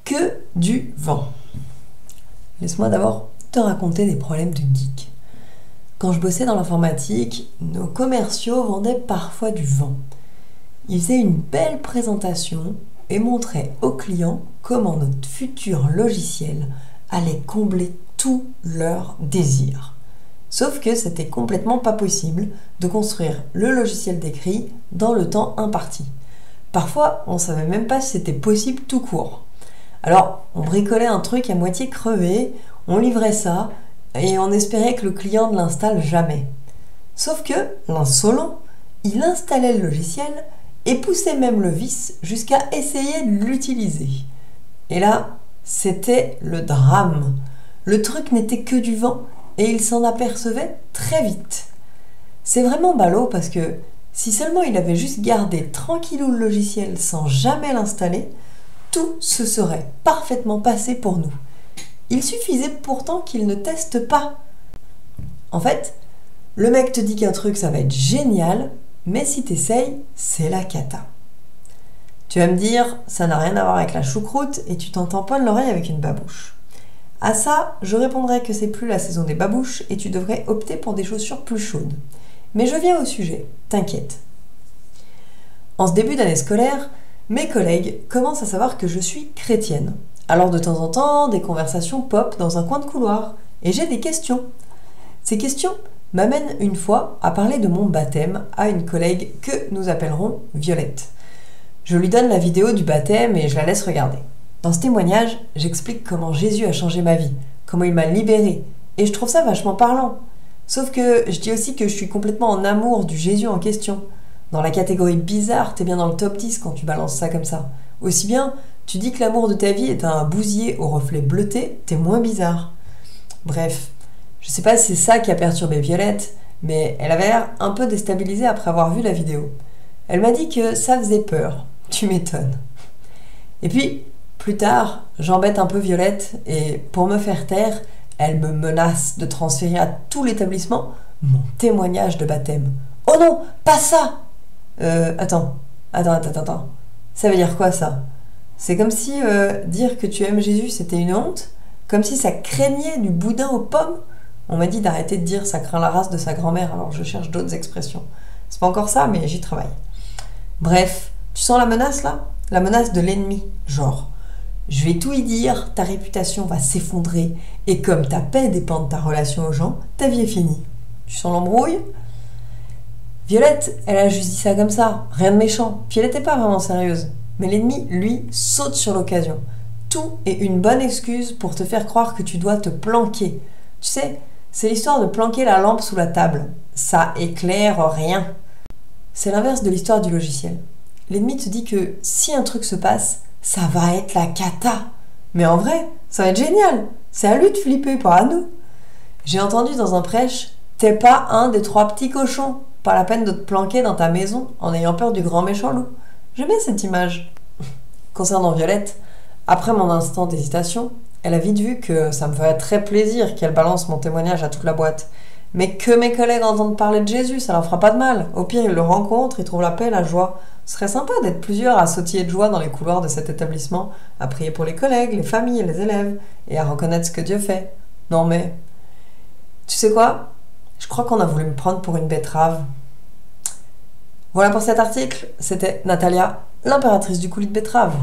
que du vent. Laisse-moi d'abord te raconter des problèmes de geek. Quand je bossais dans l'informatique, nos commerciaux vendaient parfois du vent. Ils faisaient une belle présentation et montraient aux clients comment notre futur logiciel allait combler tous leurs désirs. Sauf que c'était complètement pas possible de construire le logiciel décrit dans le temps imparti. Parfois, on savait même pas si c'était possible tout court. Alors, on bricolait un truc à moitié crevé, on livrait ça, et on espérait que le client ne l'installe jamais. Sauf que, l'insolent, il installait le logiciel et poussait même le vice jusqu'à essayer de l'utiliser. Et là, c'était le drame. Le truc n'était que du vent et il s'en apercevait très vite. C'est vraiment ballot parce que si seulement il avait juste gardé tranquillou le logiciel sans jamais l'installer, tout se serait parfaitement passé pour nous. Il suffisait pourtant qu'il ne teste pas. En fait, le mec te dit qu'un truc ça va être génial, mais si t'essayes, c'est la cata. Tu vas me dire, ça n'a rien à voir avec la choucroute et tu t'en tamponnes l'oreille avec une babouche. À ça, je répondrai que c'est plus la saison des babouches et tu devrais opter pour des chaussures plus chaudes. Mais je viens au sujet, t'inquiète. En ce début d'année scolaire, mes collègues commencent à savoir que je suis chrétienne. Alors de temps en temps, des conversations pop dans un coin de couloir et j'ai des questions. Ces questions m'amènent une fois à parler de mon baptême à une collègue que nous appellerons Violette. Je lui donne la vidéo du baptême et je la laisse regarder. Dans ce témoignage, j'explique comment Jésus a changé ma vie, comment il m'a libérée, et je trouve ça vachement parlant. Sauf que je dis aussi que je suis complètement en amour du Jésus en question. Dans la catégorie bizarre, t'es bien dans le top 10 quand tu balances ça comme ça. Aussi bien, tu dis que l'amour de ta vie est un bousier au reflet bleuté, t'es moins bizarre. Bref, je sais pas si c'est ça qui a perturbé Violette, mais elle avait l'air un peu déstabilisée après avoir vu la vidéo. Elle m'a dit que ça faisait peur. Tu m'étonnes. Et puis, plus tard, j'embête un peu Violette et pour me faire taire, elle me menace de transférer à tout l'établissement mon témoignage de baptême. Oh non, pas ça! Attends. Ça veut dire quoi ça? C'est comme si dire que tu aimes Jésus c'était une honte? Comme si ça craignait du boudin aux pommes? On m'a dit d'arrêter de dire ça craint la race de sa grand-mère, alors je cherche d'autres expressions. C'est pas encore ça, mais j'y travaille. Bref, tu sens la menace là? La menace de l'ennemi, genre. Je vais tout y dire, ta réputation va s'effondrer, et comme ta paix dépend de ta relation aux gens, ta vie est finie. Tu sens l'embrouille? Violette, elle a juste dit ça comme ça, rien de méchant, puis elle n'était pas vraiment sérieuse. Mais l'ennemi, lui, saute sur l'occasion. Tout est une bonne excuse pour te faire croire que tu dois te planquer. Tu sais, c'est l'histoire de planquer la lampe sous la table. Ça éclaire rien. C'est l'inverse de l'histoire du logiciel. L'ennemi te dit que si un truc se passe, ça va être la cata. Mais en vrai, ça va être génial. C'est à lui de flipper, pas à nous. J'ai entendu dans un prêche, t'es pas un des 3 petits cochons. Pas la peine de te planquer dans ta maison en ayant peur du grand méchant loup. J'aime bien cette image. Concernant Violette, après mon instant d'hésitation, elle a vite vu que ça me ferait très plaisir qu'elle balance mon témoignage à toute la boîte. Mais que mes collègues entendent parler de Jésus, ça leur fera pas de mal. Au pire, ils le rencontrent, ils trouvent la paix, la joie. Ce serait sympa d'être plusieurs à sautiller de joie dans les couloirs de cet établissement, à prier pour les collègues, les familles et les élèves, et à reconnaître ce que Dieu fait. Non mais... Tu sais quoi? Je crois qu'on a voulu me prendre pour une betterave. Voilà pour cet article. C'était Natalia, l'impératrice du coulis de betterave.